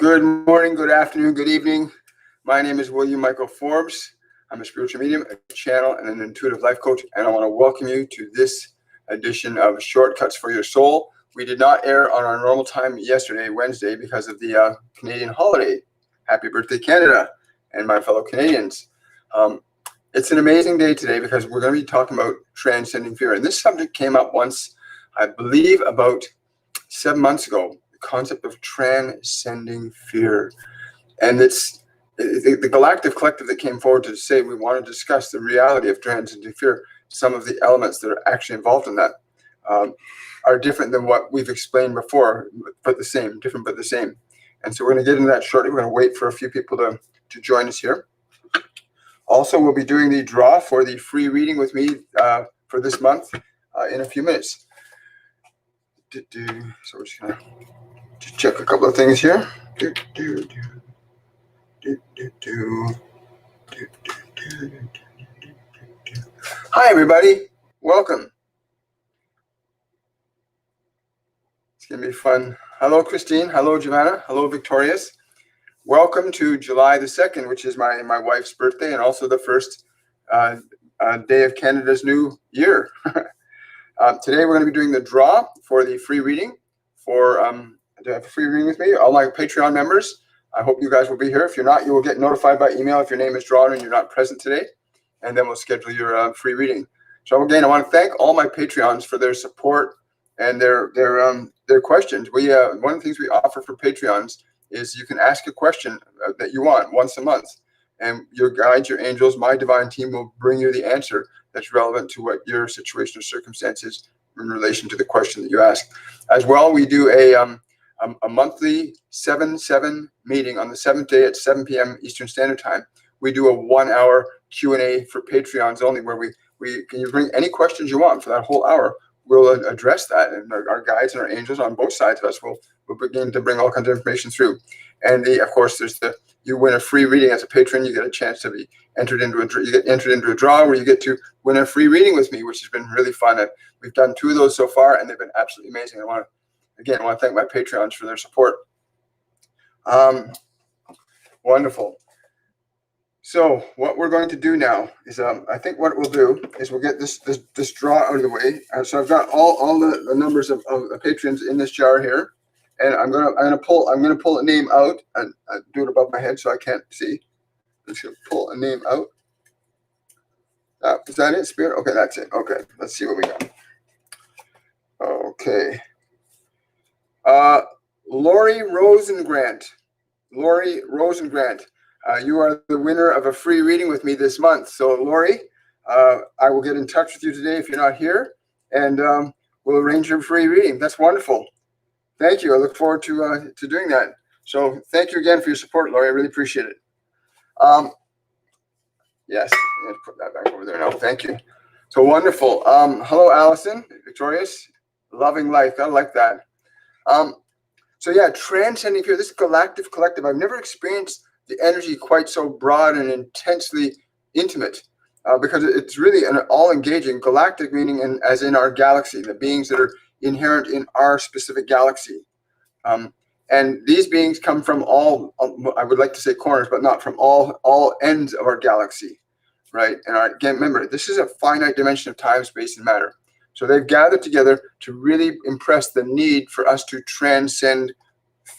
Good morning, good afternoon, good evening. My name is William Michael Forbes. I'm a spiritual medium, a channel, and an intuitive life coach, and I want to welcome you to this edition of Shortcuts for Your Soul. We did not air on our normal time yesterday, Wednesday, because of the Canadian holiday. Happy birthday, Canada, and my fellow Canadians. It's an amazing day today because we're going to be talking about transcending fear. And this subject came up once, I believe, about 7 months ago. Concept of transcending fear, and it's the Galactic collective that came forward to say we want to discuss the reality of transcending fear. Some of the elements that are actually involved in that are different than what we've explained before, but the same, different but the same. And so we're going to get into that shortly. We're going to wait for a few people to join us here. Also, we'll be doing the draw for the free reading with me for this month in a few minutes. So we're just going to check a couple of things here. Hi, everybody. Welcome. It's going to be fun. Hello, Christine. Hello, Giovanna. Hello, Victorious. Welcome to July the 2nd, which is my wife's birthday and also the first day of Canada's new year. Today, we're going to be doing the draw for the free reading for to have a free reading with me. All my Patreon members, I hope you guys will be here. If you're not, you will get notified by email if your name is drawn and you're not present today, and then we'll schedule your free reading. So again, I want to thank all my Patreons for their support and their questions. One of the things we offer for Patreons is you can ask a question that you want once a month, and your guides, your angels, my divine team will bring you the answer that's relevant to what your situation or circumstance is in relation to the question that you ask. As well, we do a monthly 7/7 meeting on the 7th day at 7 p.m. Eastern Standard Time. We do a 1-hour Q&A for Patreons only, where we can you bring any questions you want for that whole hour. We'll address that, and our guides and our angels on both sides of us will begin to bring all kinds of information through. And of course, there's you win a free reading as a patron. You get a chance to be entered into a draw where you get to win a free reading with me, which has been really fun. We've done 2 of those so far, and they've been absolutely amazing. I want to thank my Patreons for their support. Wonderful. So what we're going to do now is, I think what we'll do is we'll get this draw out of the way. So I've got all the numbers of patrons in this jar here, and I'm gonna pull a name out and do it above my head so I can't see. I'm just gonna pull a name out. Is that it, Spirit? Okay, that's it. Okay, let's see what we got. Okay. Lori Rosengrant. You are the winner of a free reading with me this month. So, Lori, I will get in touch with you today if you're not here, and we'll arrange your free reading. That's wonderful. Thank you. I look forward to doing that. So, thank you again for your support, Lori. I really appreciate it. Yes, I'm going to put that back over there now. Thank you. So wonderful. Hello, Allison, Victorious, loving life. I like that. So yeah, transcending fear. This galactic collective. I've never experienced the energy quite so broad and intensely intimate, because it's really an all-engaging galactic, meaning as in our galaxy, the beings that are inherent in our specific galaxy. And these beings come from all, I would like to say corners, but not from all ends of our galaxy, right? And again, remember, this is a finite dimension of time, space, and matter. So they've gathered together to really impress the need for us to transcend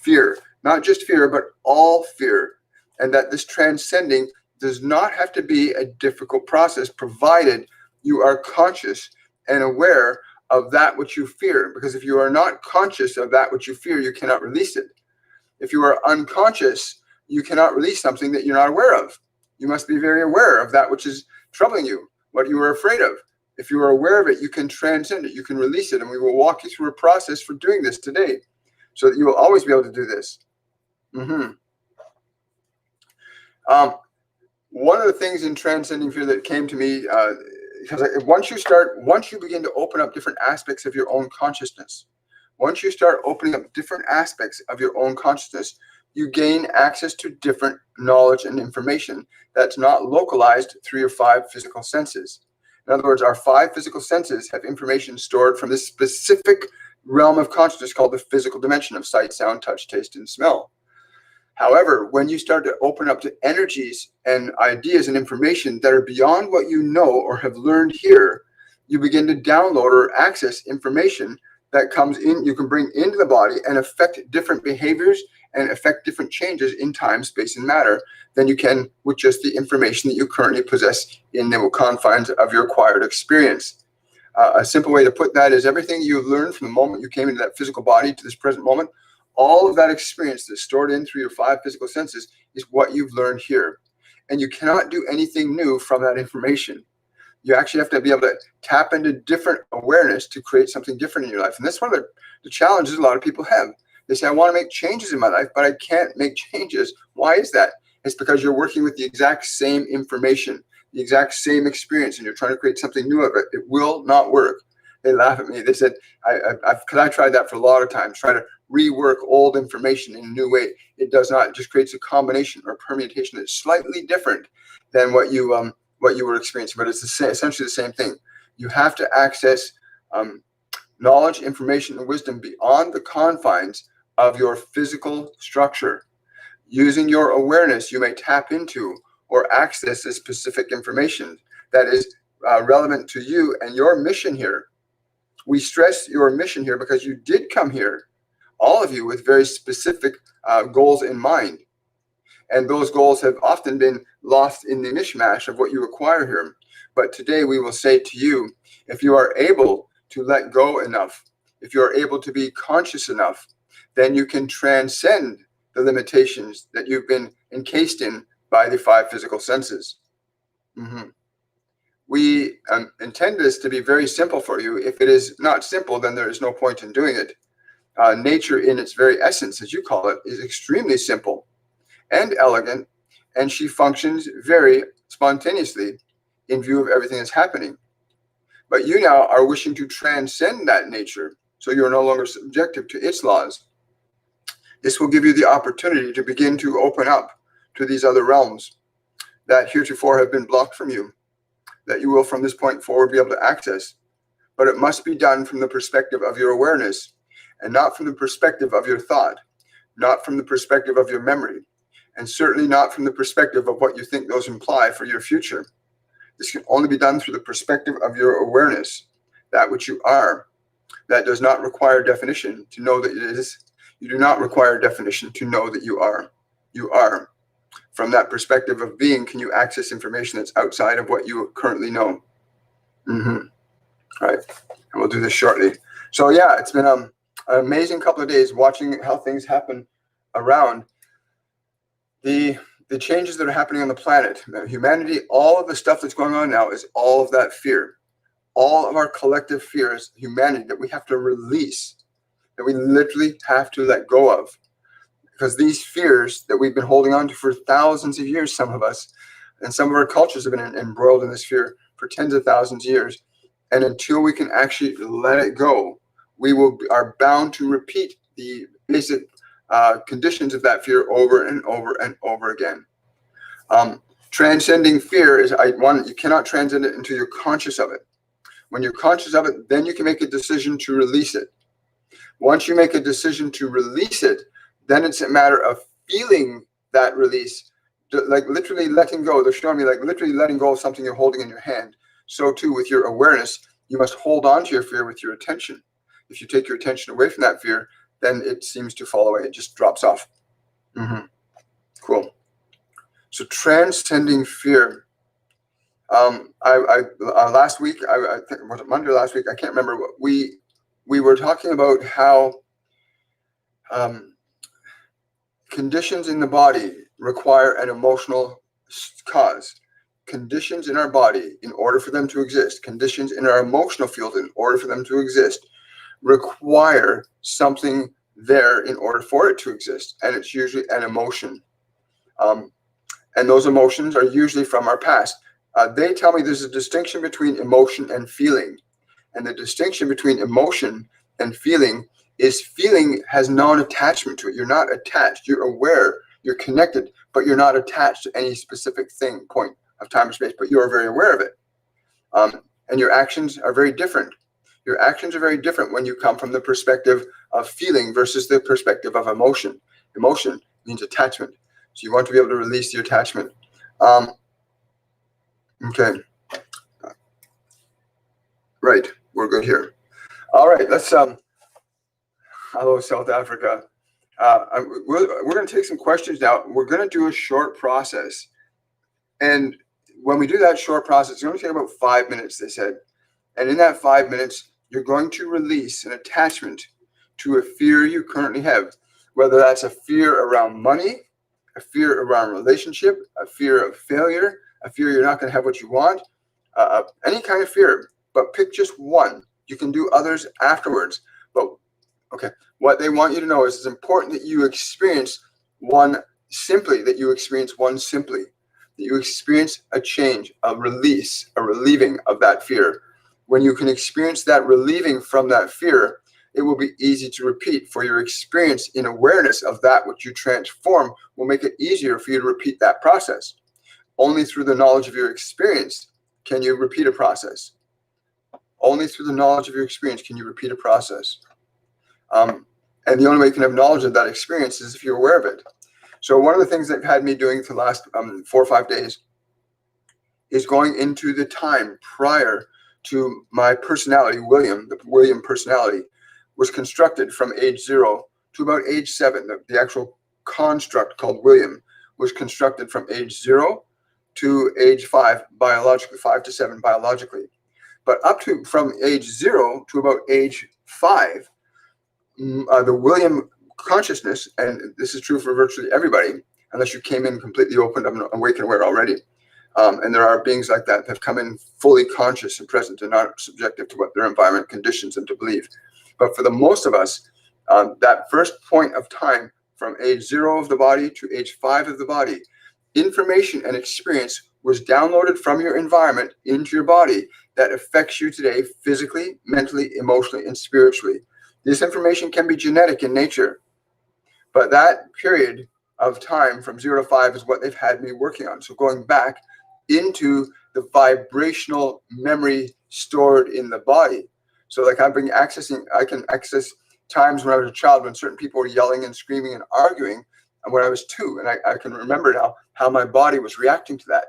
fear. Not just fear, but all fear. And that this transcending does not have to be a difficult process, provided you are conscious and aware of that which you fear. Because if you are not conscious of that which you fear, you cannot release it. If you are unconscious, you cannot release something that you're not aware of. You must be very aware of that which is troubling you, what you are afraid of. If you are aware of it, you can transcend it, you can release it. And we will walk you through a process for doing this today, so that you will always be able to do this. One of the things in transcending fear that came to me, because once you begin to open up different aspects of your own consciousness, once you start opening up different aspects of your own consciousness, you gain access to different knowledge and information that's not localized through your 5 physical senses. In other words, our 5 physical senses have information stored from this specific realm of consciousness called the physical dimension of sight, sound, touch, taste, and smell. However, when you start to open up to energies and ideas and information that are beyond what you know or have learned here, you begin to download or access information that comes in, you can bring into the body and affect different behaviors and affect different changes in time, space, and matter than you can with just the information that you currently possess in the confines of your acquired experience. A simple way to put that is everything you've learned from the moment you came into that physical body to this present moment, all of that experience that's stored in through your 5 physical senses is what you've learned here. And you cannot do anything new from that information. You actually have to be able to tap into different awareness to create something different in your life. And that's one of the challenges a lot of people have. They say, I want to make changes in my life, but I can't make changes. Why is that? It's because you're working with the exact same information, the exact same experience, and you're trying to create something new of it. It will not work. They laugh at me. They said, because I tried that for a lot of times, trying to rework old information in a new way. It does not. It just creates a combination or permutation that's slightly different than what you were experiencing, but it's essentially the same thing. You have to access knowledge, information, and wisdom beyond the confines of your physical structure. Using your awareness, you may tap into or access this specific information that is relevant to you and your mission here. We stress your mission here because you did come here, all of you, with very specific goals in mind. And those goals have often been lost in the mishmash of what you acquire here. But today we will say to you, if you are able to let go enough, if you are able to be conscious enough, then you can transcend the limitations that you've been encased in by the 5 physical senses. We intend this to be very simple for you. If it is not simple, then there is no point in doing it. Nature in its very essence, as you call it, is extremely simple and elegant, and she functions very spontaneously in view of everything that's happening. But you now are wishing to transcend that nature, so you're no longer subjective to its laws. This will give you the opportunity to begin to open up to these other realms that heretofore have been blocked from you, that you will from this point forward be able to access. But it must be done from the perspective of your awareness, and not from the perspective of your thought, not from the perspective of your memory, and certainly not from the perspective of what you think those imply for your future. This can only be done through the perspective of your awareness, that which you are. That does not require definition to know that it is. You do not require definition to know that you are. You are. From that perspective of being, can you access information that's outside of what you currently know? All right. And we'll do this shortly. So yeah, it's been an amazing couple of days watching how things happen around the changes that are happening on the planet. Humanity, all of the stuff that's going on now is all of that fear. All of our collective fears, humanity, that we have to release, that we literally have to let go of. Because these fears that we've been holding on to for thousands of years, some of us, and some of our cultures have been embroiled in this fear for tens of thousands of years. And until we can actually let it go, we are bound to repeat the basic conditions of that fear over and over and over again. Transcending fear is, you cannot transcend it until you're conscious of it. When you're conscious of it, then you can make a decision to release it. Once you make a decision to release it, then it's a matter of feeling that release, like literally letting go. They're showing me like literally letting go of something you're holding in your hand. So too with your awareness, you must hold on to your fear with your attention. If you take your attention away from that fear, then it seems to fall away. It just drops off. Cool. So transcending fear. Last week, I think, was it Monday or last week? I can't remember. We were talking about how conditions in the body require an emotional cause. Conditions in our body, in order for them to exist, conditions in our emotional field, in order for them to exist, require something there in order for it to exist. And it's usually an emotion. And those emotions are usually from our past. They tell me there's a distinction between emotion and feeling. And the distinction between emotion and feeling is feeling has non-attachment to it. You're not attached. You're aware. You're connected, but you're not attached to any specific thing, point of time or space, but you are very aware of it. And your actions are very different. Your actions are very different when you come from the perspective of feeling versus the perspective of emotion. Emotion means attachment. So you want to be able to release the attachment. Okay. Right. We're good here. All right. Let's, hello, South Africa. We're going to take some questions now. We're going to do a short process. And when we do that short process, it's going to take about 5 minutes, they said. And in that 5 minutes, you're going to release an attachment to a fear you currently have, whether that's a fear around money, a fear around relationship, a fear of failure, a fear you're not going to have what you want, any kind of fear. But pick just one. You can do others afterwards. But okay, what they want you to know is it's important that you experience one simply, that you experience a change, a release, a relieving of that fear. When you can experience that relieving from that fear, it will be easy to repeat, for your experience in awareness of that which you transform will make it easier for you to repeat that process. Only through the knowledge of your experience can you repeat a process. Only through the knowledge of your experience can you repeat a process. And the only way you can have knowledge of that experience is if you're aware of it. So one of the things they've had me doing for the last 4 or 5 days is going into the time prior to my personality, William. The William personality was constructed from age 0 to about age 7. The actual construct called William was constructed from age 0 to age 5 biologically, 5 to 7 biologically. But from age 0 to about age 5, the William consciousness, and this is true for virtually everybody, unless you came in completely opened up and awake and aware already. And there are beings like that have come in fully conscious and present and not subjective to what their environment conditions them to believe. But for the most of us, that first point of time from age 0 of the body to age 5 of the body, information and experience was downloaded from your environment into your body that affects you today physically, mentally, emotionally, and spiritually. This information can be genetic in nature, but that period of time from 0 to 5 is what they've had me working on. So going back into the vibrational memory stored in the body. So like I can access times when I was a child when certain people were yelling and screaming and arguing, and when I was 2, and I can remember now how my body was reacting to that.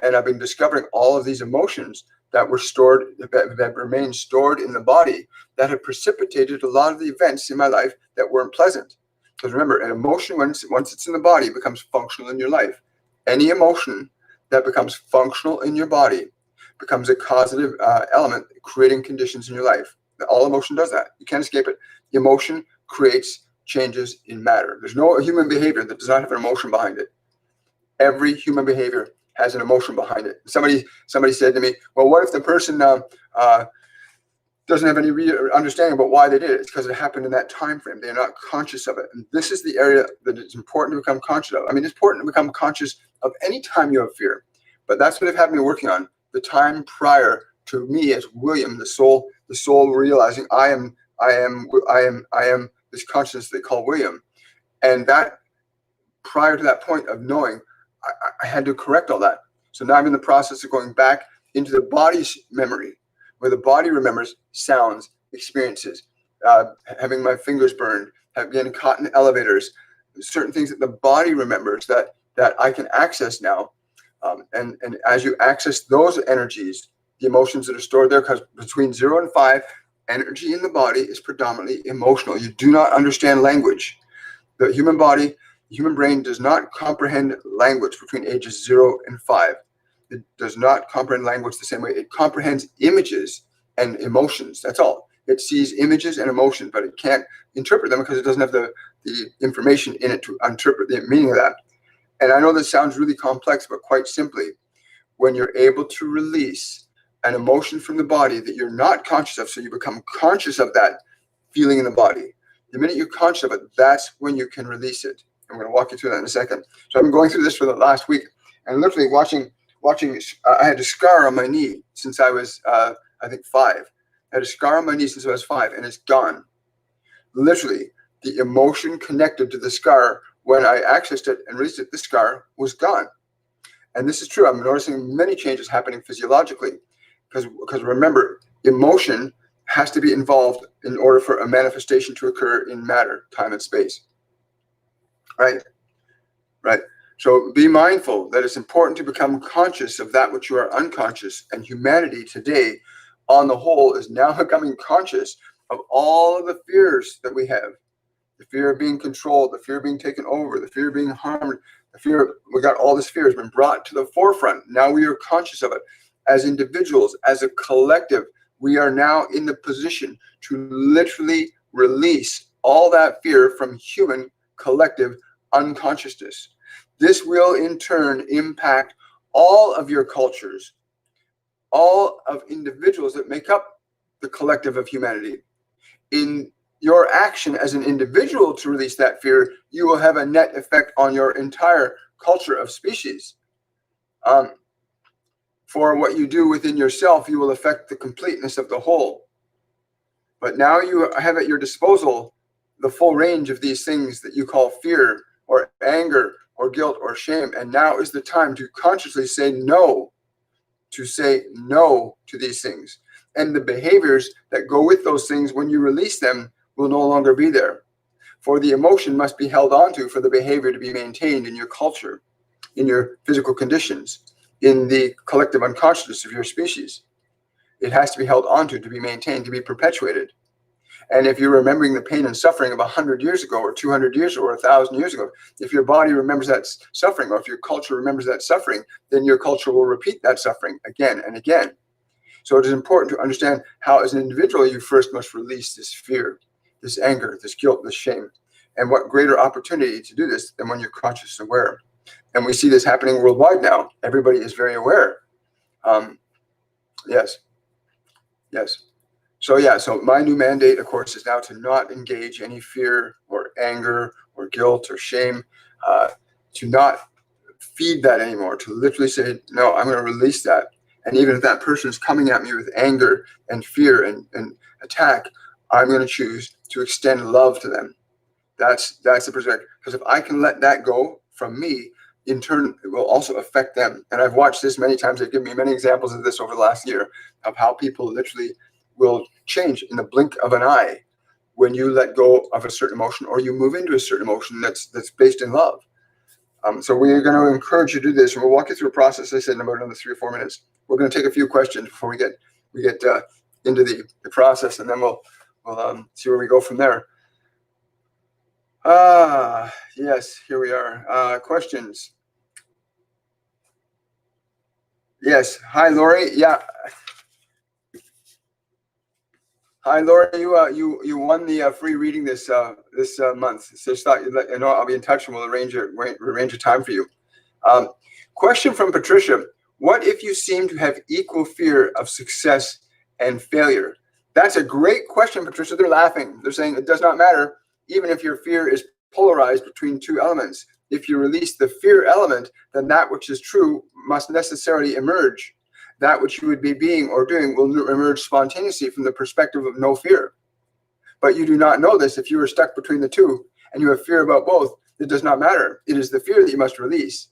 And I've been discovering all of these emotions that were stored, that remain stored in the body, that have precipitated a lot of the events in my life that weren't pleasant. Because remember, an emotion, once it's in the body, becomes functional in your life. Any emotion that becomes functional in your body becomes a causative element, creating conditions in your life. All emotion does that. You can't escape it. Emotion creates changes in matter. There's no human behavior that does not have an emotion behind it. Every human behavior has an emotion behind it. Somebody said to me, well, what if the person doesn't have any understanding about why they did it? It's because it happened in that time frame. They're not conscious of it. And this is the area that it's important to become conscious of. I mean, it's important to become conscious of any time you have fear. But that's what they've had me working on. The time prior to me as William, the soul realizing I am this consciousness they call William. And that prior to that point of knowing, I had to correct all that. So now I'm in the process of going back into the body's memory, where the body remembers sounds, experiences, having my fingers burned, getting caught in elevators, certain things that the body remembers that I can access now. And as you access those energies, the emotions that are stored there, because between 0 and 5, energy in the body is predominantly emotional. You do not understand language. The human body, the human brain does not comprehend language between ages 0 and 5. It does not comprehend language the same way. It comprehends images and emotions. That's all. It sees images and emotions, but it can't interpret them because it doesn't have the information in it to interpret the meaning of that. And I know this sounds really complex, but quite simply, when you're able to release an emotion from the body that you're not conscious of, so you become conscious of that feeling in the body. The minute you're conscious of it, that's when you can release it. I'm going to walk you through that in a second. So I've been going through this for the last week and literally watching. I had a scar on my knee since I was, I think 5. I had a scar on my knee since I was 5, and it's gone. Literally, the emotion connected to the scar, when I accessed it and released it, the scar was gone. And this is true. I'm noticing many changes happening physiologically, because remember, emotion has to be involved in order for a manifestation to occur in matter, time, and space. Right? right? So be mindful that it's important to become conscious of that which you are unconscious. And humanity today, on the whole, is now becoming conscious of all of the fears that we have. The fear of being controlled, the fear of being taken over, the fear of being harmed, the fear, we got all this fear has been brought to the forefront. Now we are conscious of it. As individuals, as a collective, we are now in the position to literally release all that fear from human collective unconsciousness. This will in turn impact all of your cultures, all of individuals that make up the collective of humanity. In your action as an individual to release that fear, you will have a net effect on your entire culture of species. For what you do within yourself, you will affect the completeness of the whole. But now you have at your disposal the full range of these things that you call fear or anger or guilt or shame. And now is the time to consciously say no, to these things. And the behaviors that go with those things, when you release them, will no longer be there. For the emotion must be held onto for the behavior to be maintained in your culture, in your physical conditions, in the collective unconsciousness of your species. It has to be held onto, to be maintained, to be perpetuated. And if you're remembering the pain and suffering of 100 years ago or 200 years ago or 1,000 years ago, if your body remembers that suffering, or if your culture remembers that suffering, then your culture will repeat that suffering again and again. So it is important to understand how, as an individual, you first must release this fear, this anger, this guilt, this shame. And what greater opportunity to do this than when you're conscious and aware. And we see this happening worldwide now. Everybody is very aware. Yes. So my new mandate, of course, is now to not engage any fear or anger or guilt or shame, to not feed that anymore, to literally say, no, I'm going to release that. And even if that person is coming at me with anger and fear and attack, I'm going to choose to extend love to them. That's the perspective. Because if I can let that go from me, in turn, it will also affect them. And I've watched this many times. They've given me many examples of this over the last year, of how people literally will change in the blink of an eye when you let go of a certain emotion, or you move into a certain emotion that's based in love. So we're going to encourage you to do this, and we'll walk you through a process. I said in about another 3 or 4 minutes. We're going to take a few questions before we get into the process, and then we'll see where we go from there. Yes, here we are. Questions. Yes. Hi, Lori. Yeah. Hi, Lori. You won the free reading this month. So just thought you know I'll be in touch and we'll arrange a time for you. Question from Patricia: what if you seem to have equal fear of success and failure? That's a great question, Patricia. They're laughing. They're saying it does not matter, even if your fear is polarized between two elements. If you release the fear element, then that which is true must necessarily emerge. That which you would be being or doing will emerge spontaneously from the perspective of no fear. But you do not know this if you are stuck between the two and you have fear about both. It does not matter. It is the fear that you must release.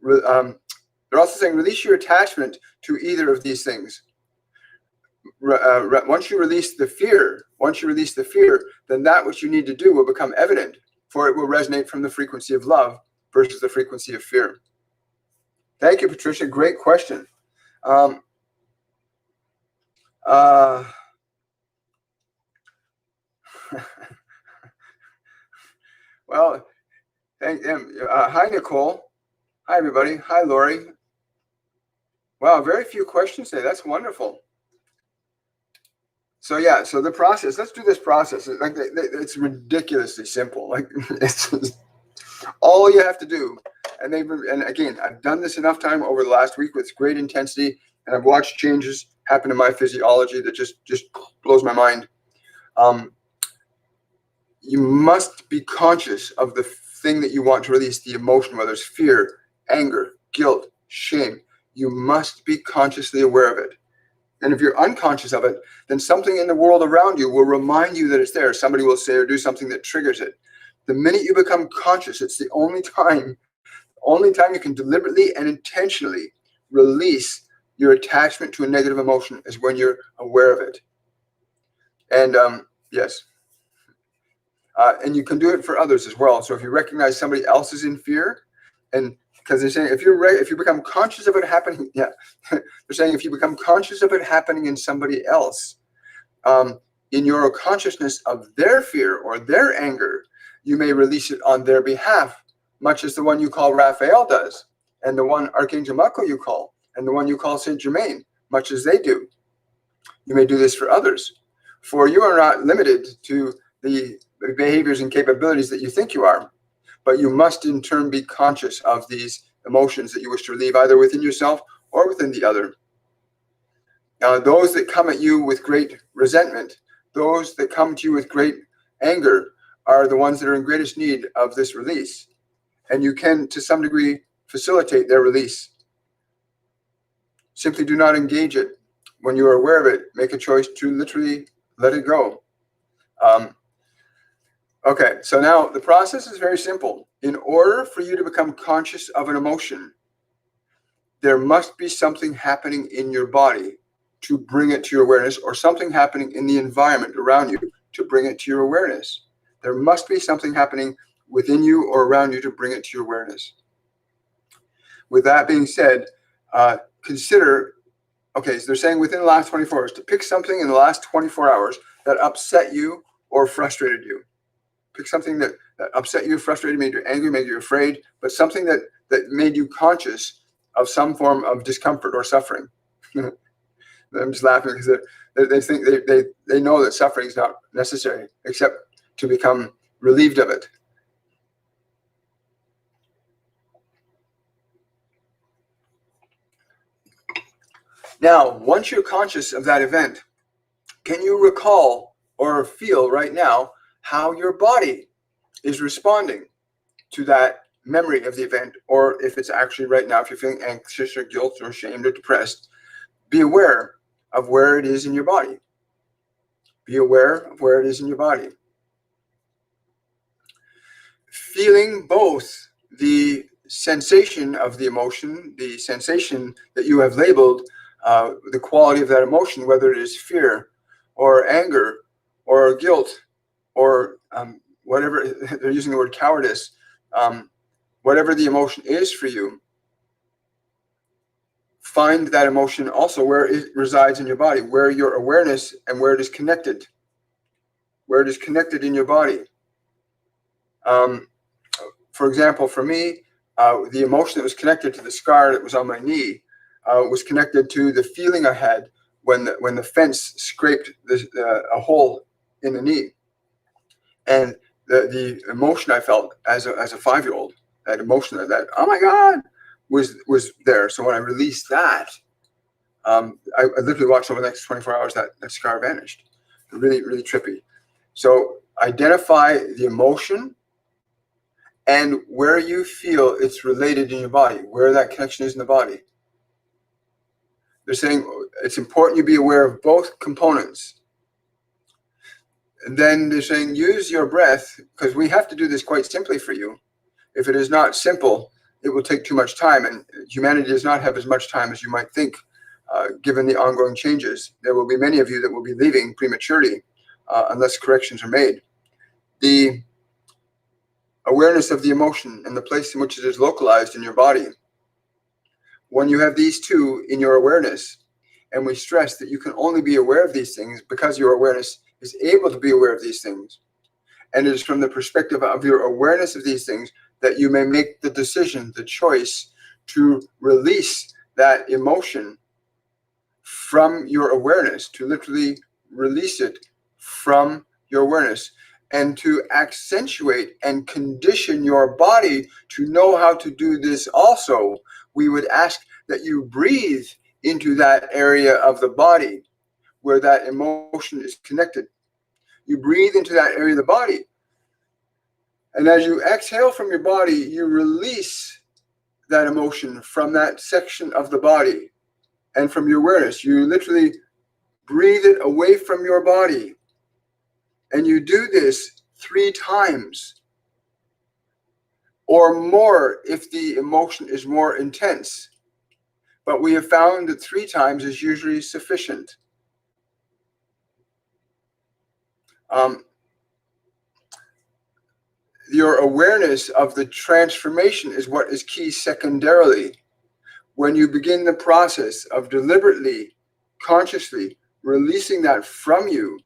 They're also saying release your attachment to either of these things. Once you release the fear, then that which you need to do will become evident, for it will resonate from the frequency of love versus the frequency of fear. Thank you, Patricia. Great question. Well, thank them. Hi, Nicole. Hi, everybody. Hi, Lori. Wow, very few questions today. That's wonderful. So yeah, so the process. Let's do this process. It's ridiculously simple. Like it's just, all you have to do. And again, I've done this enough time over the last week with great intensity, and I've watched changes happen in my physiology that just blows my mind. You must be conscious of the thing that you want to release, the emotion, whether it's fear, anger, guilt, shame. You must be consciously aware of it. And if you're unconscious of it, then something in the world around you will remind you that it's there. Somebody will say or do something that triggers it. The minute you become conscious, it's the only time you can deliberately and intentionally release your attachment to a negative emotion is when you're aware of it. And yes. And you can do it for others as well. So if you recognize somebody else is in fear, And because they're saying if you become conscious of it happening, yeah, they're saying if you become conscious of it happening in somebody else, in your consciousness of their fear or their anger, you may release it on their behalf, much as the one you call Raphael does, and the one Archangel Michael you call, and the one you call Saint Germain, much as they do. You may do this for others, for you are not limited to the behaviors and capabilities that you think you are, but you must in turn be conscious of these emotions that you wish to relieve, either within yourself or within the other. Those that come at you with great resentment, those that come to you with great anger, are the ones that are in greatest need of this release. And you can, to some degree, facilitate their release. Simply do not engage it. When you are aware of it, make a choice to literally let it go. Okay, so now the process is very simple. In order for you to become conscious of an emotion, there must be something happening in your body to bring it to your awareness, or something happening in the environment around you to bring it to your awareness. There must be something happening within you or around you to bring it to your awareness. With that being said, consider, okay, so they're saying within the last 24 hours, to pick something in the last 24 hours that upset you or frustrated you. Pick something that upset you, frustrated, made you angry, made you afraid, but something that made you conscious of some form of discomfort or suffering. I'm just laughing because they think they know that suffering is not necessary except to become relieved of it. Now, once you're conscious of that event, can you recall or feel right now how your body is responding to that memory of the event? Or if it's actually right now, if you're feeling anxious or guilt or ashamed or depressed, be aware of where it is in your body. Be aware of where it is in your body. Feeling both the sensation of the emotion, the sensation that you have labeled, the quality of that emotion, whether it is fear or anger or guilt or whatever, they're using the word cowardice, whatever the emotion is for you, find that emotion also where it resides in your body, where your awareness and where it is connected, in your body. For example, for me, the emotion that was connected to the scar that was on my knee was connected to the feeling I had when the fence scraped a hole in the knee, and the emotion I felt as a 5-year-old, that emotion that oh my God was there. So when I released that, I literally watched over the next 24 hours that scar vanished. Really, really trippy. So identify the emotion and where you feel it's related in your body, where that connection is in the body. They're saying it's important you be aware of both components. And then they're saying use your breath, because we have to do this quite simply for you. If it is not simple, it will take too much time, and humanity does not have as much time as you might think, given the ongoing changes. There will be many of you that will be leaving prematurely unless corrections are made. The awareness of the emotion and the place in which it is localized in your body. When you have these two in your awareness, and we stress that you can only be aware of these things because your awareness is able to be aware of these things. And it is from the perspective of your awareness of these things that you may make the decision, the choice to release that emotion from your awareness, to literally release it from your awareness, and to accentuate and condition your body to know how to do this also. We would ask that you breathe into that area of the body where that emotion is connected. You breathe into that area of the body. And as you exhale from your body, you release that emotion from that section of the body and from your awareness. You literally breathe it away from your body. And you do this 3 times or more if the emotion is more intense. But we have found that 3 times is usually sufficient. your awareness of the transformation is what is key secondarily. When you begin the process of deliberately, consciously releasing that from you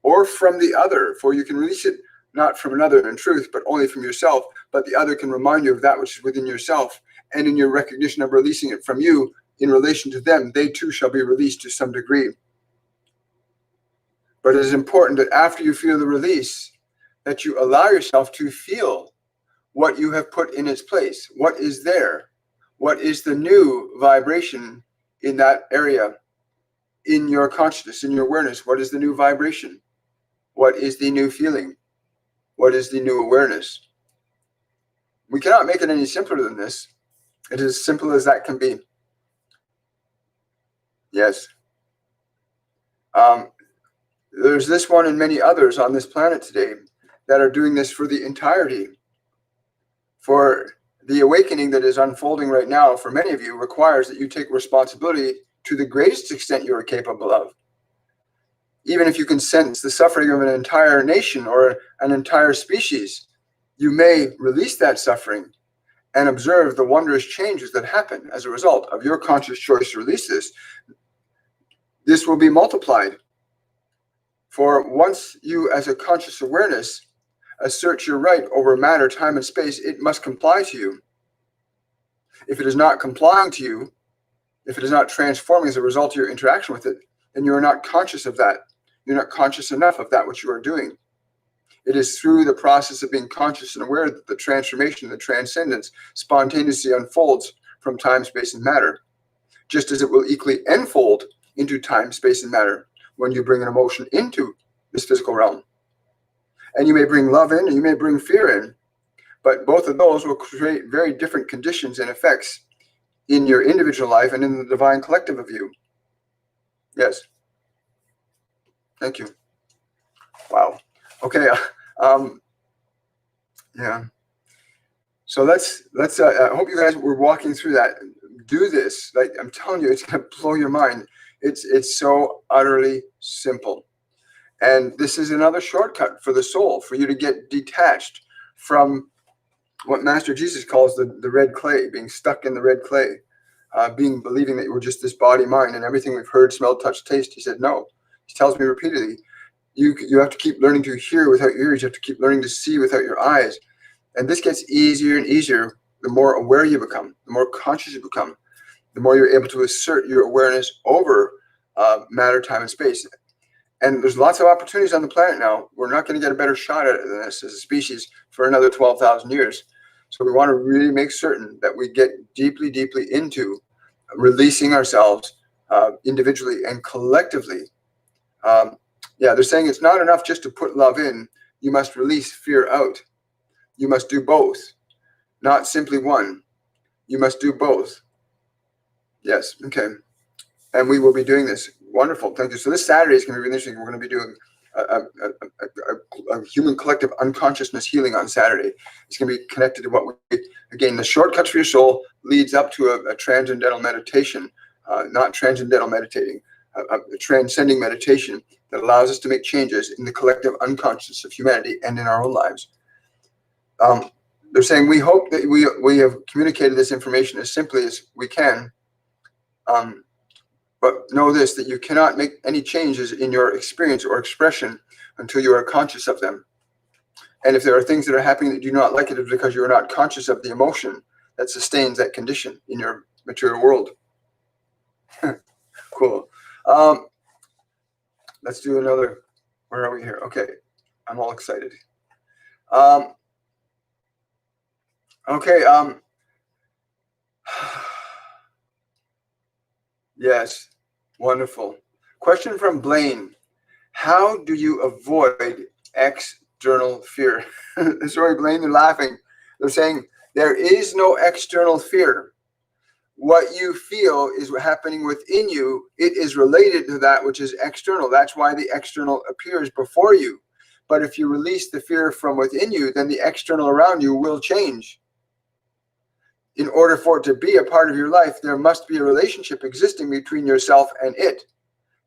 or from the other, for you can release it not from another in truth, but only from yourself, but the other can remind you of that which is within yourself. And in your recognition of releasing it from you in relation to them, they too shall be released to some degree. But it is important that after you feel the release, that you allow yourself to feel what you have put in its place. What is there? What is the new vibration in that area, in your consciousness, in your awareness? What is the new vibration? What is the new feeling? What is the new awareness? We cannot make it any simpler than this. It is as simple as that can be. Yes. There's this one and many others on this planet today that are doing this for the entirety. For the awakening that is unfolding right now for many of you requires that you take responsibility to the greatest extent you are capable of. Even if you can sense the suffering of an entire nation or an entire species, you may release that suffering and observe the wondrous changes that happen as a result of your conscious choice to release this. This will be multiplied. For once you, as a conscious awareness, assert your right over matter, time, and space, it must comply to you. If it is not complying to you, if it is not transforming as a result of your interaction with it, then you are not conscious of that. You're not conscious enough of that which you are doing. It is through the process of being conscious and aware that the transformation, the transcendence, spontaneously unfolds from time, space, and matter, just as it will equally enfold into time, space, and matter when you bring an emotion into this physical realm. And you may bring love in, and you may bring fear in, but both of those will create very different conditions and effects in your individual life and in the divine collective of you. Yes. Thank you. Wow. Okay. Yeah. So let's. I hope you guys were walking through that. Do this. Like I'm telling you, it's gonna blow your mind. It's so utterly simple. And this is another shortcut for the soul, for you to get detached from what Master Jesus calls the red clay, being stuck in the red clay, believing that you were just this body, mind, and everything we've heard, smelled, touched, taste. He said, no. He tells me repeatedly, you have to keep learning to hear without your ears. You have to keep learning to see without your eyes. And this gets easier and easier the more aware you become, the more conscious you become, the more you're able to assert your awareness over matter, time, and space. And there's lots of opportunities on the planet now. We're not going to get a better shot at it than this as a species for another 12,000 years. So we want to really make certain that we get deeply, deeply into releasing ourselves individually and collectively. Yeah, they're saying it's not enough just to put love in. You must release fear out. You must do both, not simply one. You must do both. Yes, okay. And we will be doing this. Wonderful, thank you. So this Saturday is going to be really interesting. We're going to be doing a human collective unconsciousness healing on Saturday. It's going to be connected to what we, again, the shortcuts for your soul leads up to a transcendental meditation, not transcendental meditating, a transcending meditation that allows us to make changes in the collective unconscious of humanity and in our own lives. They're saying we hope that we have communicated this information as simply as we can. But know this, that you cannot make any changes in your experience or expression until you are conscious of them. And if there are things that are happening that you do not like, it is because you are not conscious of the emotion that sustains that condition in your material world. Cool. Let's do another. Where are we here? Okay. I'm all excited. Okay. Yes. Wonderful. Question from Blaine. How do you avoid external fear? Sorry, Blaine, they're laughing. They're saying there is no external fear. What you feel is happening within you. It is related to that which is external. That's why the external appears before you. But if you release the fear from within you, then the external around you will change. In order for it to be a part of your life, there must be a relationship existing between yourself and it.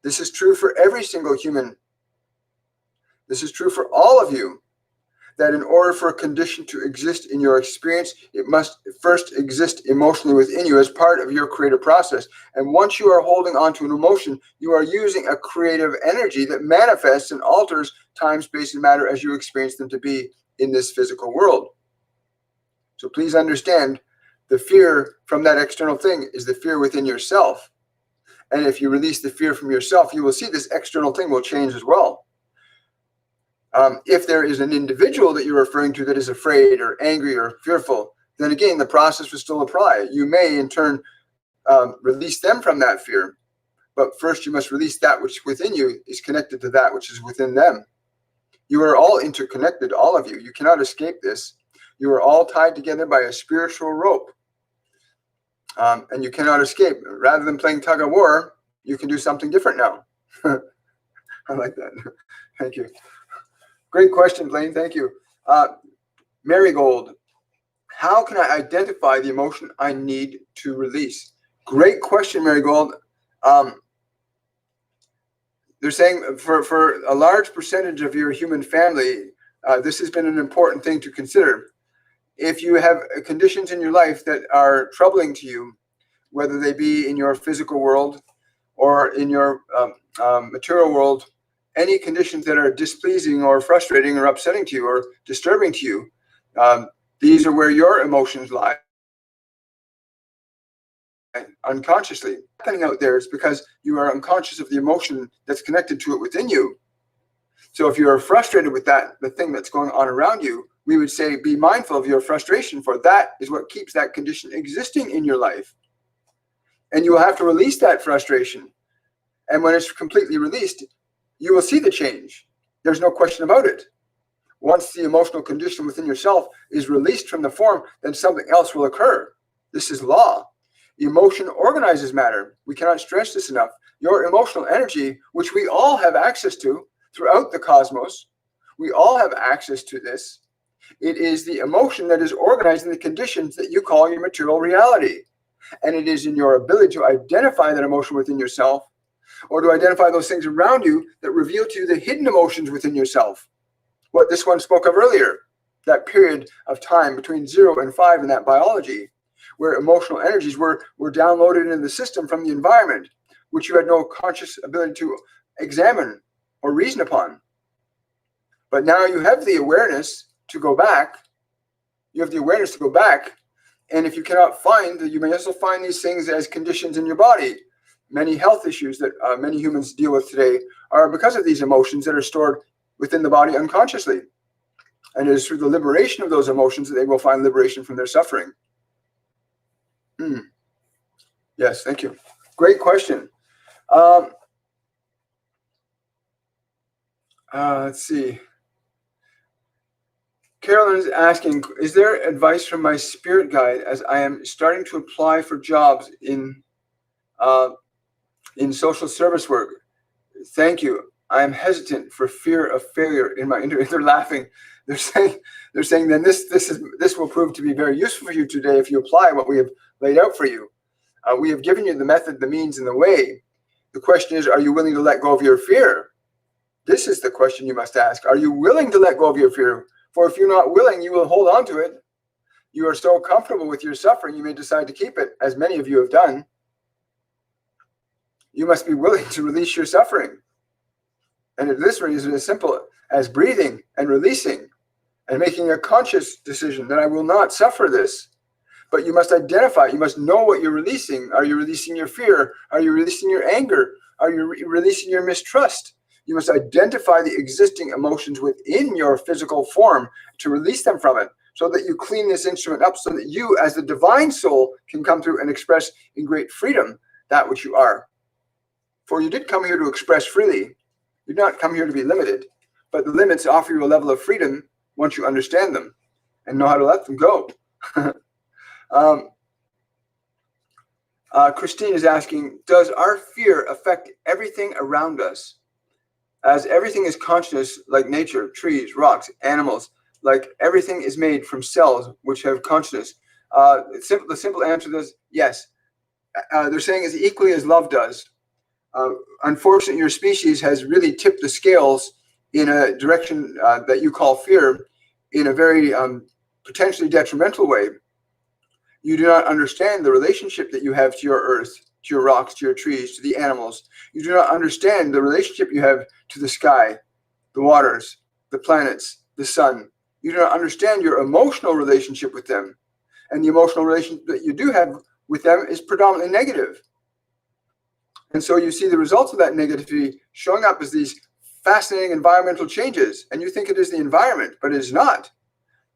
This is true for every single human. This is true for all of you. that in order for a condition to exist in your experience, it must first exist emotionally within you as part of your creative process. And once you are holding on to an emotion, you are using a creative energy that manifests and alters time, space, and matter as you experience them to be in this physical world. So please understand, the fear from that external thing is the fear within yourself. And if you release the fear from yourself, you will see this external thing will change as well. If there is an individual that you're referring to that is afraid or angry or fearful, then again, the process will still apply. You may, in turn, release them from that fear. But first, you must release that which within you is connected to that which is within them. You are all interconnected, all of you. You cannot escape this. You are all tied together by a spiritual rope. And you cannot escape. Rather than playing tug of war, you can do something different now. I like that. Thank you. Great question, Blaine. Thank you. Marigold, how can I identify the emotion I need to release? Great question, Marigold. They're saying for a large percentage of your human family, this has been an important thing to consider. If you have conditions in your life that are troubling to you, whether they be in your physical world or in your material world, any conditions that are displeasing or frustrating or upsetting to you or disturbing to you, these are where your emotions lie unconsciously. Happening out there is because you are unconscious of the emotion that's connected to it within you. So if you're frustrated with that, the thing that's going on around you, we would say be mindful of your frustration, for that is what keeps that condition existing in your life. And you will have to release that frustration. And when it's completely released, you will see the change. There's no question about it. Once the emotional condition within yourself is released from the form, then something else will occur. This is law. Emotion organizes matter. We cannot stress this enough. Your emotional energy, which we all have access to throughout the cosmos, we all have access to this. It is the emotion that is organizing the conditions that you call your material reality. And it is in your ability to identify that emotion within yourself, or to identify those things around you that reveal to you the hidden emotions within yourself. What this one spoke of earlier, that period of time between 0 and 5 in that biology, where emotional energies were downloaded into the system from the environment, which you had no conscious ability to examine or reason upon. But now you have the awareness to go back. You have the awareness to go back. And if you cannot find, you may also find these things as conditions in your body. Many health issues that many humans deal with today are because of these emotions that are stored within the body unconsciously. And it is through the liberation of those emotions that they will find liberation from their suffering. Yes, thank you. Great question. Let's see. Carolyn is asking, is there advice from my spirit guide as I am starting to apply for jobs in social service work? Thank you. I am hesitant for fear of failure in my interview. They're laughing. They're saying then this will prove to be very useful for you today if you apply what we have laid out for you. We have given you the method, the means, and the way. The question is, are you willing to let go of your fear? This is the question you must ask. Are you willing to let go of your fear? For if you're not willing, you will hold on to it. You are so comfortable with your suffering, you may decide to keep it, as many of you have done. You must be willing to release your suffering. And this is as simple as breathing and releasing and making a conscious decision that I will not suffer this. But you must identify, you must know what you're releasing. Are you releasing your fear? Are you releasing your anger? Are you releasing your mistrust? You must identify the existing emotions within your physical form to release them from it, so that you clean this instrument up, so that you, as the divine soul, can come through and express in great freedom that which you are. For you did come here to express freely. You did not come here to be limited, but the limits offer you a level of freedom once you understand them and know how to let them go. Christine is asking, does our fear affect everything around us? As everything is consciousness, like nature, trees, rocks, animals, like everything is made from cells which have consciousness. The simple answer is yes. They're saying as equally as love does. Unfortunately, your species has really tipped the scales in a direction that you call fear, in a very potentially detrimental way. You do not understand the relationship that you have to your earth, to your rocks, to your trees, to the animals. You do not understand the relationship you have to the sky, the waters, the planets, the sun. You do not understand your emotional relationship with them. And the emotional relationship that you do have with them is predominantly negative. And so you see the results of that negativity showing up as these fascinating environmental changes. And you think it is the environment, but it is not.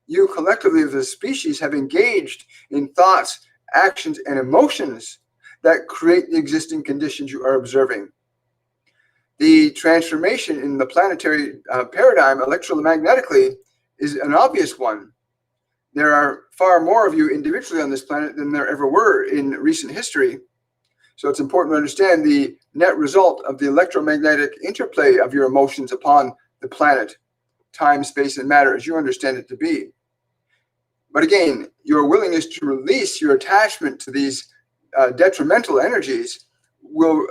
You collectively as a species have engaged in thoughts, actions, and emotions that create the existing conditions you are observing. The transformation in the planetary paradigm electromagnetically is an obvious one. There are far more of you individually on this planet than there ever were in recent history. So it's important to understand the net result of the electromagnetic interplay of your emotions upon the planet, time, space, and matter as you understand it to be. But again, your willingness to release your attachment to these detrimental energies will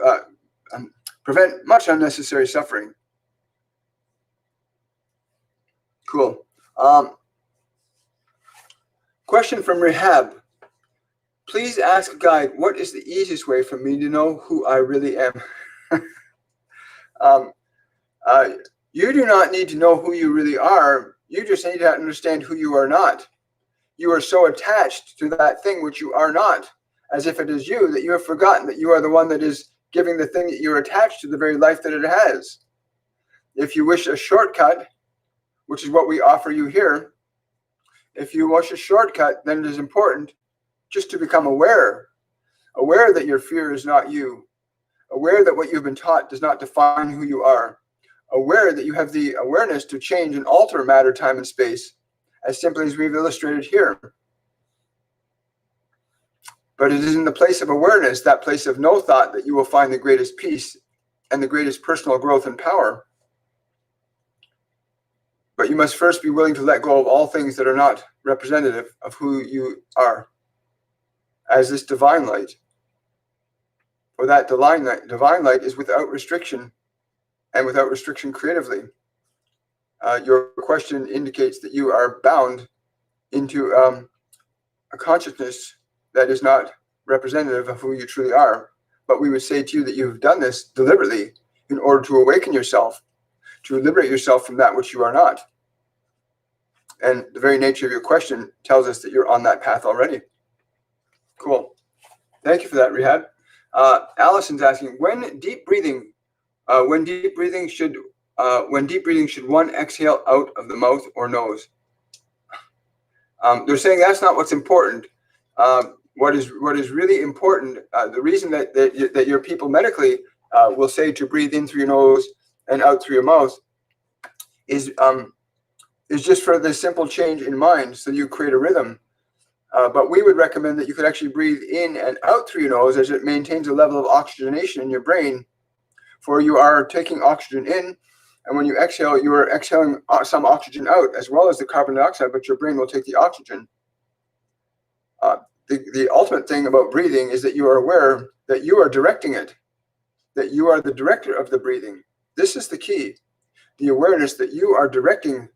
prevent much unnecessary suffering. Cool. Question from Rehab. Please ask a guide, what is the easiest way for me to know who I really am? You do not need to know who you really are. You just need to understand who you are not. You are so attached to that thing which you are not, as if it is you, that you have forgotten that you are the one that is giving the thing that you're attached to the very life that it has. If you wish a shortcut, which is what we offer you here, if you wish a shortcut, then it is important just to become aware that your fear is not you, aware that what you've been taught does not define who you are, aware that you have the awareness to change and alter matter, time, and space, as simply as we've illustrated here. But it is in the place of awareness, that place of no thought, that you will find the greatest peace and the greatest personal growth and power. But you must first be willing to let go of all things that are not representative of who you are as this divine light. For that divine light is without restriction, and without restriction creatively. Your question indicates that you are bound into a consciousness that is not representative of who you truly are. But we would say to you that you've done this deliberately in order to awaken yourself, to liberate yourself from that which you are not. And the very nature of your question tells us that you're on that path already. Cool. Thank you for that, Rehab. Allison's asking, when deep breathing should one exhale out of the mouth or nose? They're saying that's not what's important. What is really important, the reason that your people medically will say to breathe in through your nose and out through your mouth is just for the simple change in mind, so you create a rhythm. But we would recommend that you could actually breathe in and out through your nose, as it maintains a level of oxygenation in your brain. For you are taking oxygen in, and when you exhale, you are exhaling some oxygen out, as well as the carbon dioxide, but your brain will take the oxygen. The ultimate thing about breathing is that you are aware that you are directing it, that you are the director of the breathing. This is the key, the awareness that you are directing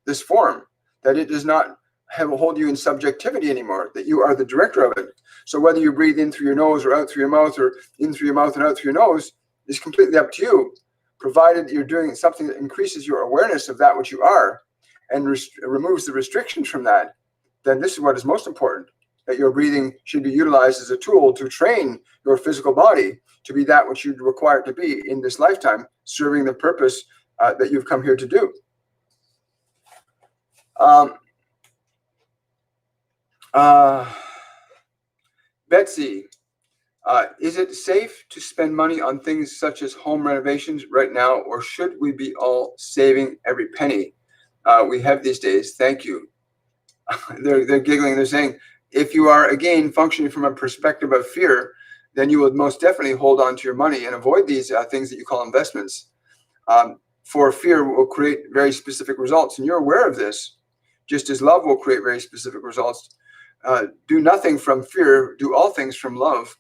this form, that it does not hold you in subjectivity anymore, that you are the director of it. So whether you breathe in through your nose or out through your mouth, or in through your mouth and out through your nose, is completely up to you, provided you're doing something that increases your awareness of that which you are and removes the restrictions from that. Then this is what is most important, that your breathing should be utilized as a tool to train your physical body to be that which you require it to be in this lifetime, serving the purpose that you've come here to do. Betsy, is it safe to spend money on things such as home renovations right now, or should we be all saving every penny we have these days? Thank you. They're giggling. They're saying, if you are, again, functioning from a perspective of fear, then you would most definitely hold on to your money and avoid these things that you call investments. For fear will create very specific results, and you're aware of this, just as love will create very specific results. Do nothing from fear, do all things from love.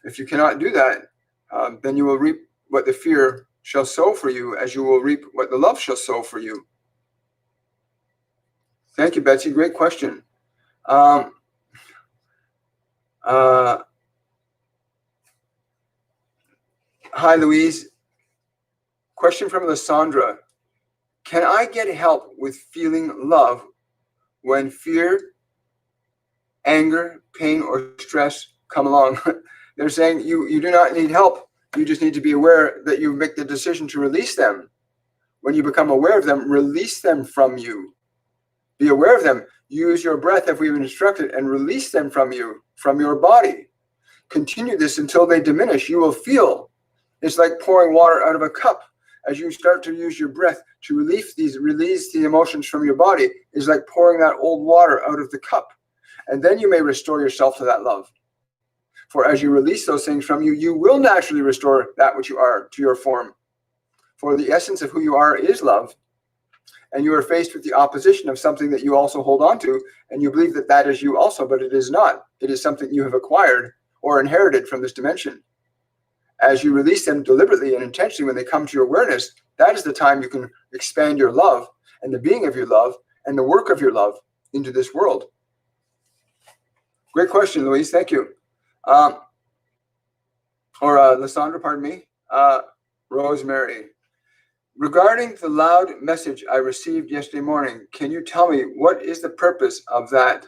If you cannot do that, then you will reap what the fear shall sow for you, as you will reap what the love shall sow for you. Thank you, Betsy. Great question. Hi, Louise. Question from Lysandra. Can I get help with feeling love when fear, anger, pain, or stress come along? They're saying you do not need help. You just need to be aware that you make the decision to release them. When you become aware of them, release them from you. Be aware of them. Use your breath if we've instructed and release them from you, from your body. Continue this until they diminish. You will feel it's like pouring water out of a cup. As you start to use your breath to release the emotions from your body, is like pouring that old water out of the cup. And then you may restore yourself to that love. For as you release those things from you, you will naturally restore that which you are to your form. For the essence of who you are is love. And you are faced with the opposition of something that you also hold on to, and you believe that that is you also, but it is not. It is something you have acquired or inherited from this dimension. As you release them deliberately and intentionally when they come to your awareness, that is the time you can expand your love and the being of your love and the work of your love into this world. Great question, Louise. Thank you. Lysandra, pardon me. Rosemary. Regarding the loud message I received yesterday morning, can you tell me what is the purpose of that?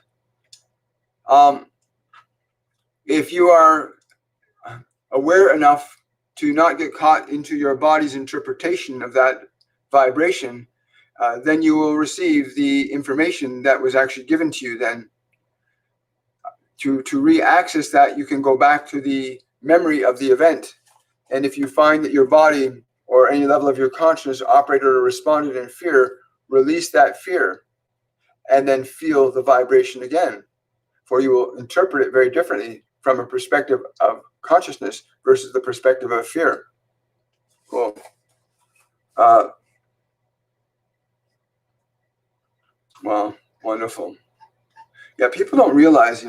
If you are aware enough to not get caught into your body's interpretation of that vibration, then you will receive the information that was actually given to you then. To re-access that, you can go back to the memory of the event. And if you find that your body or any level of your consciousness operated or responded in fear, release that fear and then feel the vibration again. For you will interpret it very differently from a perspective of consciousness versus the perspective of fear. Cool. Wow, wonderful. Yeah, people don't realize,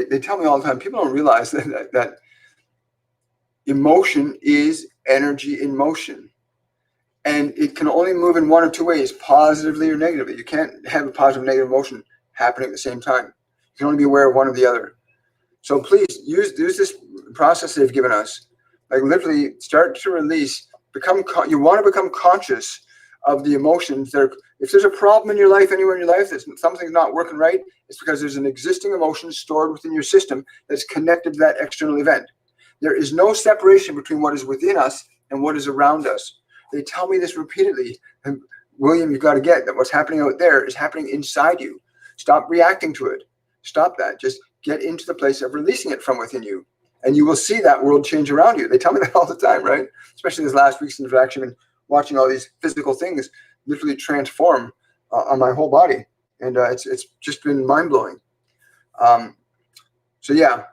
they tell me all the time, people don't realize that emotion is energy in motion. And it can only move in one of two ways, positively or negatively. You can't have a positive and negative emotion happening at the same time. You can only be aware of one or the other. So please use this process they've given us. Like literally start to release, you want to become conscious of the emotions. If there's a problem in your life, anywhere in your life, that something's not working right, it's because there's an existing emotion stored within your system that's connected to that external event. There is no separation between what is within us and what is around us. They tell me this repeatedly. And William, you've got to get that what's happening out there is happening inside you. Stop reacting to it. Stop that. Just get into the place of releasing it from within you. And you will see that world change around you. They tell me that all the time, right? Especially this last week's interaction and watching all these physical things literally transform on my whole body. And it's just been mind-blowing. So yeah,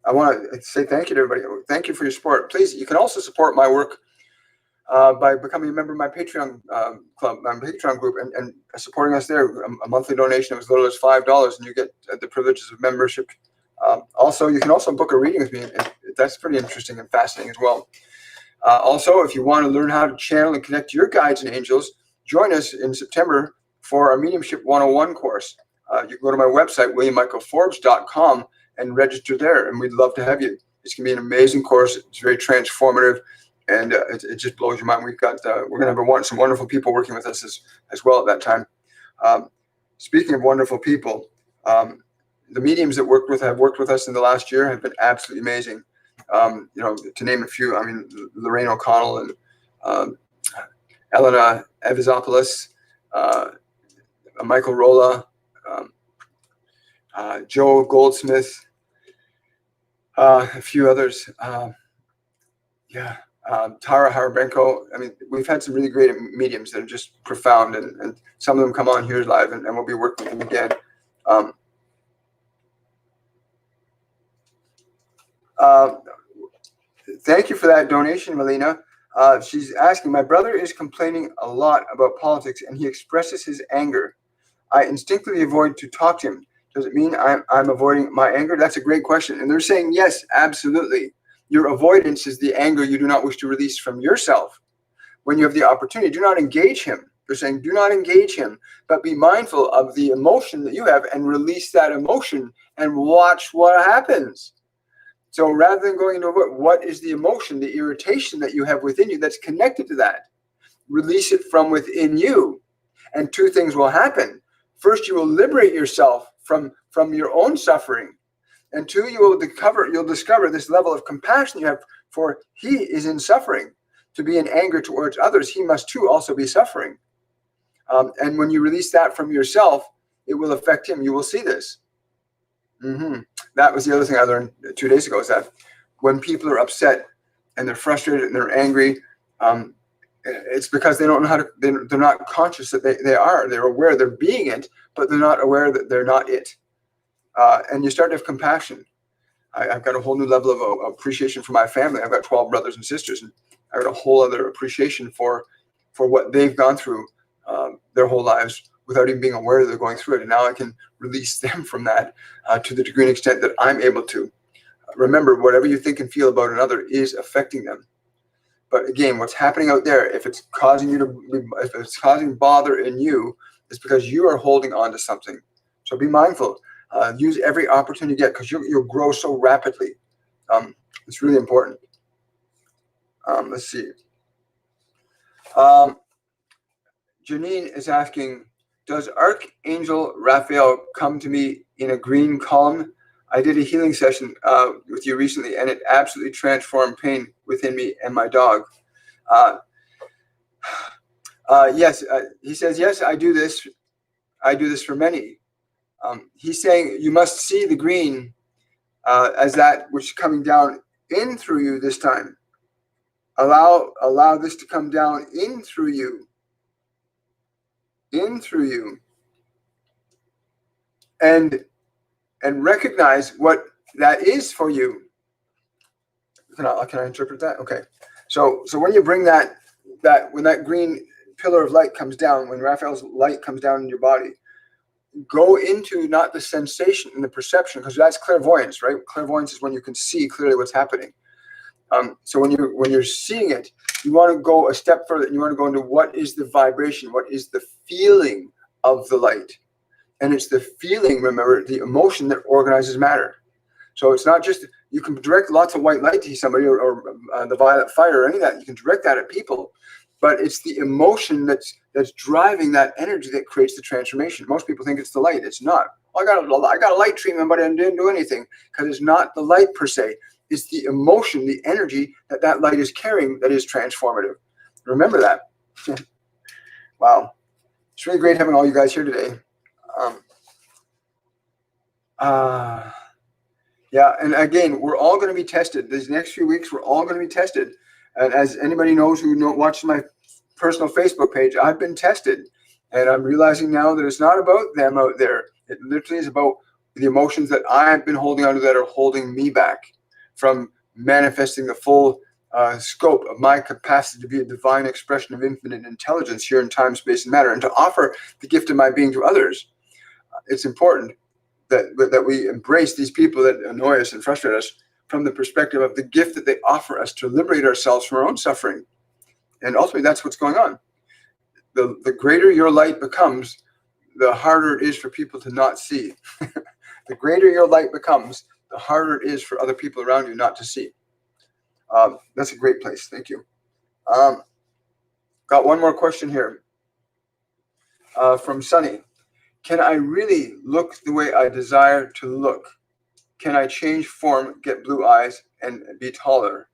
I want to say thank you to everybody. Thank you for your support. Please, you can also support my work by becoming a member of my Patreon club, my Patreon group, and supporting us there. A monthly donation of as little as $5, and you get the privileges of membership. Also, you can also book a reading with me, and that's pretty interesting and fascinating as well. Also, if you want to learn how to channel and connect to your guides and angels, join us in September for our Mediumship 101 course. You can go to my website, williammichaelforbes.com, and register there, and we'd love to have you. It's going to be an amazing course. It's very transformative. And it just blows your mind. We're going to have some wonderful people working with us as well at that time. Speaking of wonderful people, the mediums that have worked with us in the last year have been absolutely amazing. To name a few, I mean, Lorraine O'Connell and Elena Evizopoulos, Michael Rolla, Joe Goldsmith, a few others. Tara Harabenko. I mean, we've had some really great mediums that are just profound, and some of them come on here live, and we'll be working with them again. Thank you for that donation, Melina. She's asking, my brother is complaining a lot about politics, and he expresses his anger. I instinctively avoid to talk to him. Does it mean I'm avoiding my anger? That's a great question. And they're saying, yes, absolutely. Your avoidance is the anger you do not wish to release from yourself. When you have the opportunity, do not engage him. They're saying, do not engage him, but be mindful of the emotion that you have and release that emotion and watch what happens. So rather than going into what is the emotion, the irritation that you have within you that's connected to that, release it from within you. And two things will happen. First, you will liberate yourself from your own suffering. And two, you'll discover this level of compassion you have, for he is in suffering. To be in anger towards others, he must too also be suffering. And when you release that from yourself, it will affect him. You will see this. That was the other thing I learned 2 days ago, is that when people are upset and they're frustrated and they're angry, it's because they don't know how to, they're not conscious that they are. They're aware they're being it, but they're not aware that they're not it. And you start to have compassion. I've got a whole new level of appreciation for my family. I've got 12 brothers and sisters, and I've got a whole other appreciation for what they've gone through their whole lives without even being aware that they're going through it. And now I can release them from that to the degree and extent that I'm able to. Remember, whatever you think and feel about another is affecting them. But again, what's happening out there, if it's causing bother in you, it's because you are holding on to something. So be mindful. Use every opportunity you get, because you'll grow so rapidly. It's really important. Let's see. Janine is asking, does Archangel Raphael come to me in a green column? I did a healing session with you recently, and it absolutely transformed pain within me and my dog. Yes, he says, yes, I do this. I do this for many. He's saying you must see the green as that which is coming down in through you this time. Allow this to come down in through you. And recognize what that is for you. Can I interpret that? Okay. So when you bring that when that green pillar of light comes down, when Raphael's light comes down in your body, go into not the sensation and the perception, because that's clairvoyance, right? Clairvoyance is when you can see clearly what's happening. So when you're seeing it, you want to go a step further, and you want to go into what is the vibration, what is the feeling of the light. And it's the feeling, remember, the emotion that organizes matter. So it's not just, you can direct lots of white light to somebody, or the violet fire, or any of that. You can direct that at people. But it's the emotion that's driving that energy that creates the transformation. Most people think it's the light. It's not. I got a light treatment, but I didn't do anything. Because it's not the light per se. It's the emotion, the energy that light is carrying that is transformative. Remember that. Wow. It's really great having all you guys here today. Yeah, and again, we're all going to be tested. These next few weeks, we're all going to be tested. And as anybody knows who watches my personal Facebook page, I've been tested. And I'm realizing now that it's not about them out there. It literally is about the emotions that I've been holding onto that are holding me back from manifesting the full scope of my capacity to be a divine expression of infinite intelligence here in time, space, and matter, and to offer the gift of my being to others. It's important that we embrace these people that annoy us and frustrate us from the perspective of the gift that they offer us to liberate ourselves from our own suffering. And ultimately, that's what's going on. The greater your light becomes, the harder it is for people to not see. The greater your light becomes, the harder it is for other people around you not to see. That's a great place. Thank you. Got one more question here from Sunny. Can I really look the way I desire to look? Can I change form, get blue eyes, and be taller?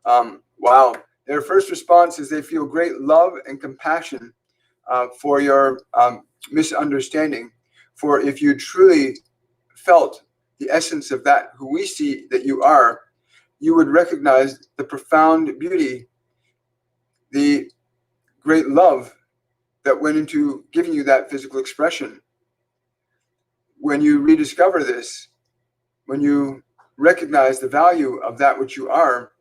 Wow. Their first response is they feel great love and compassion for your misunderstanding. For if you truly felt the essence of that who we see that you are, you would recognize the profound beauty, the great love that went into giving you that physical expression. When you rediscover this, when you recognize the value of that which you are,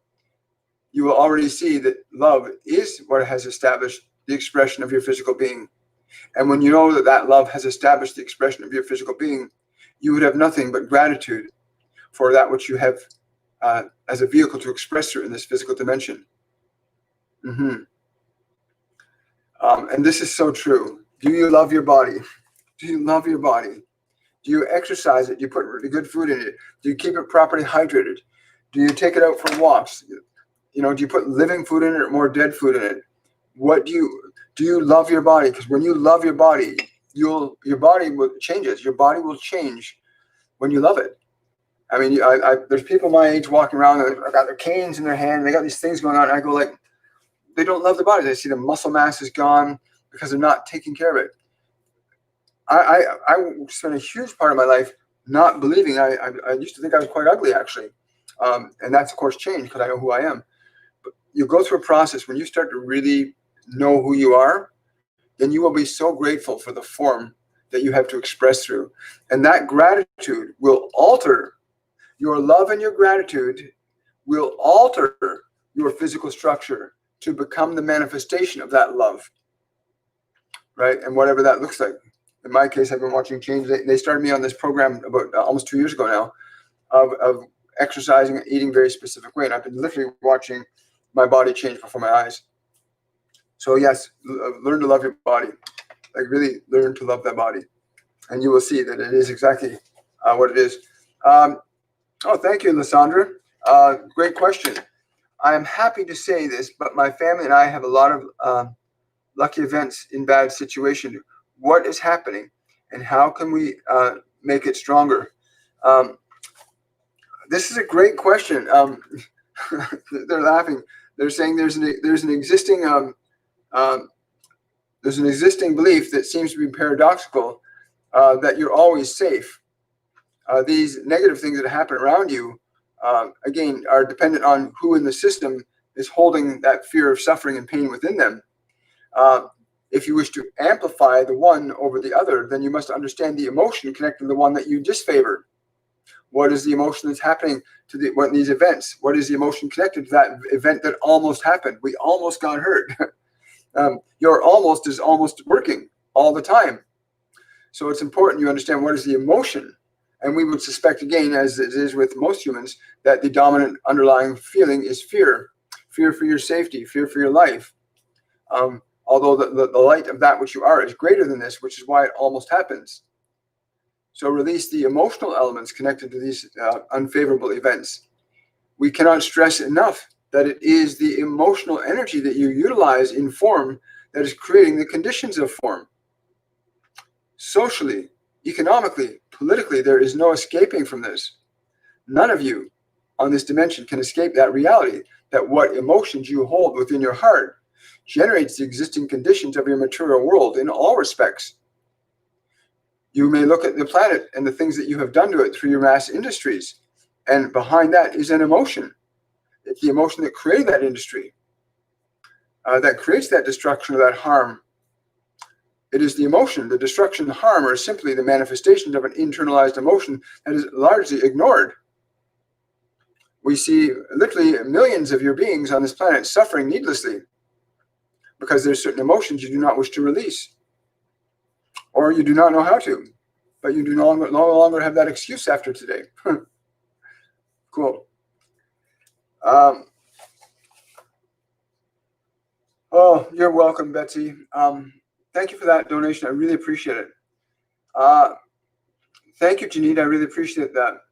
you will already see that love is what has established the expression of your physical being. And when you know that that love has established the expression of your physical being, you would have nothing but gratitude for that which you have as a vehicle to express through in this physical dimension. And this is so true. Do you love your body? Do you love your body? Do you exercise it? Do you put really good food in it? Do you keep it properly hydrated? Do you take it out for walks? You know, do you put living food in it or more dead food in it? What do you love your body? Because when you love your body, your body will changes. Your body will change when you love it. I mean, there's people my age walking around. They've got their canes in their hand. They got these things going on. And I go like, they don't love their bodies. They see the muscle mass is gone because they're not taking care of it. I spent a huge part of my life not believing. I used to think I was quite ugly, actually. And that's, of course, changed because I know who I am. But you go through a process when you start to really know who you are, then you will be so grateful for the form that you have to express through. And that gratitude will alter your love, and your gratitude will alter your physical structure to become the manifestation of that love, right? And whatever that looks like. In my case, I've been watching change. They started me on this program about almost 2 years ago now of exercising and eating very specific way. And I've been literally watching my body change before my eyes. So yes, learn to love your body. Like really learn to love that body. And you will see that it is exactly what it is. Oh, thank you, Lysandra. Great question. I am happy to say this, but my family and I have a lot of lucky events in bad situations. What is happening, and how can we make it stronger? This is a great question. They're laughing. They're saying there's an existing belief that seems to be paradoxical, that you're always safe. These negative things that happen around you, again, are dependent on who in the system is holding that fear of suffering and pain within them. If you wish to amplify the one over the other, then you must understand the emotion connected to the one that you disfavor. What is the emotion that's happening to these events? What is the emotion connected to that event that almost happened? We almost got hurt. Your almost is almost working all the time. So it's important you understand what is the emotion. And we would suspect, again, as it is with most humans, that the dominant underlying feeling is fear. Fear for your safety, fear for your life. Although the light of that which you are is greater than this, which is why it almost happens. So release the emotional elements connected to these unfavorable events. We cannot stress enough that it is the emotional energy that you utilize in form that is creating the conditions of form. Socially, economically, politically, there is no escaping from this. None of you on this dimension can escape that reality, that what emotions you hold within your heart generates the existing conditions of your material world in all respects. You may look at the planet and the things that you have done to it through your mass industries, and behind that is an emotion. It's the emotion that created that industry, that creates that destruction or that harm. It is the emotion. The destruction and harm are simply the manifestations of an internalized emotion that is largely ignored. We see literally millions of your beings on this planet suffering needlessly because there's certain emotions you do not wish to release, or you do not know how to, but you do no longer have that excuse after today. Cool. Oh, you're welcome, Betsy. Thank you for that donation. I really appreciate it. Thank you, Janine. I really appreciate that.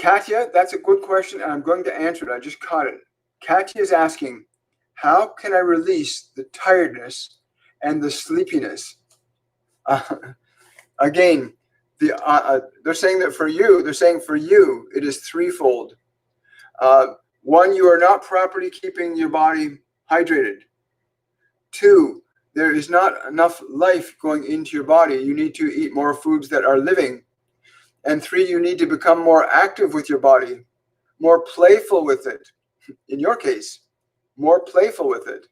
Katya, that's a good question, and I'm going to answer it. I just caught it. Katya is asking, how can I release the tiredness and the sleepiness? Again, they're saying that for you, it is threefold. One, you are not properly keeping your body hydrated. Two, there is not enough life going into your body. You need to eat more foods that are living. And three, you need to become more active with your body, more playful with it. In your case, more playful with it.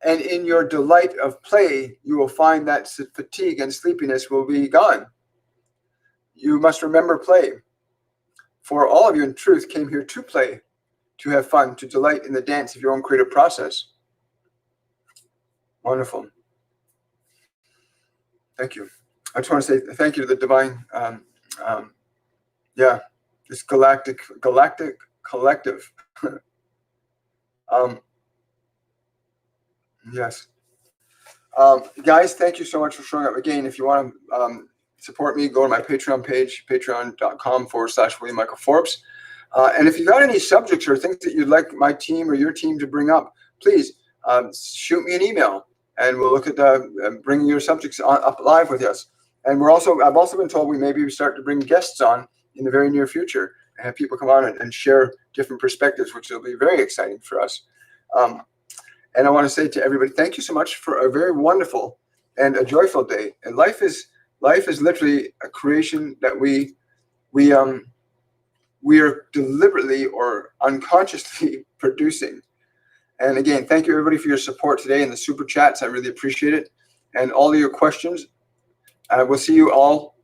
And in your delight of play, you will find that fatigue and sleepiness will be gone. You must remember play. For all of you, in truth, came here to play, to have fun, to delight in the dance of your own creative process. Wonderful. Thank you. I just want to say thank you to the divine, this galactic collective. Yes. Guys, thank you so much for showing up. Again, if you want to support me, go to my Patreon page, patreon.com/William Michael Forbes. And if you got any subjects or things that you'd like my team or your team to bring up, please shoot me an email, and we'll look at bringing your subjects up live with us. And I've also been told we maybe start to bring guests on in the very near future and have people come on and share different perspectives, which will be very exciting for us. And I want to say to everybody, thank you so much for a very wonderful and a joyful day. And life is literally a creation that we are deliberately or unconsciously producing. And again, thank you everybody for your support today in the super chats. I really appreciate it. And all of your questions. We'll see you all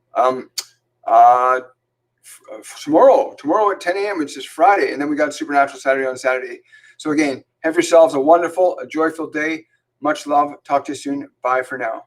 tomorrow at 10 a.m., which is Friday. And then we got Supernatural Saturday on Saturday. So again, have yourselves a wonderful, a joyful day. Much love. Talk to you soon. Bye for now.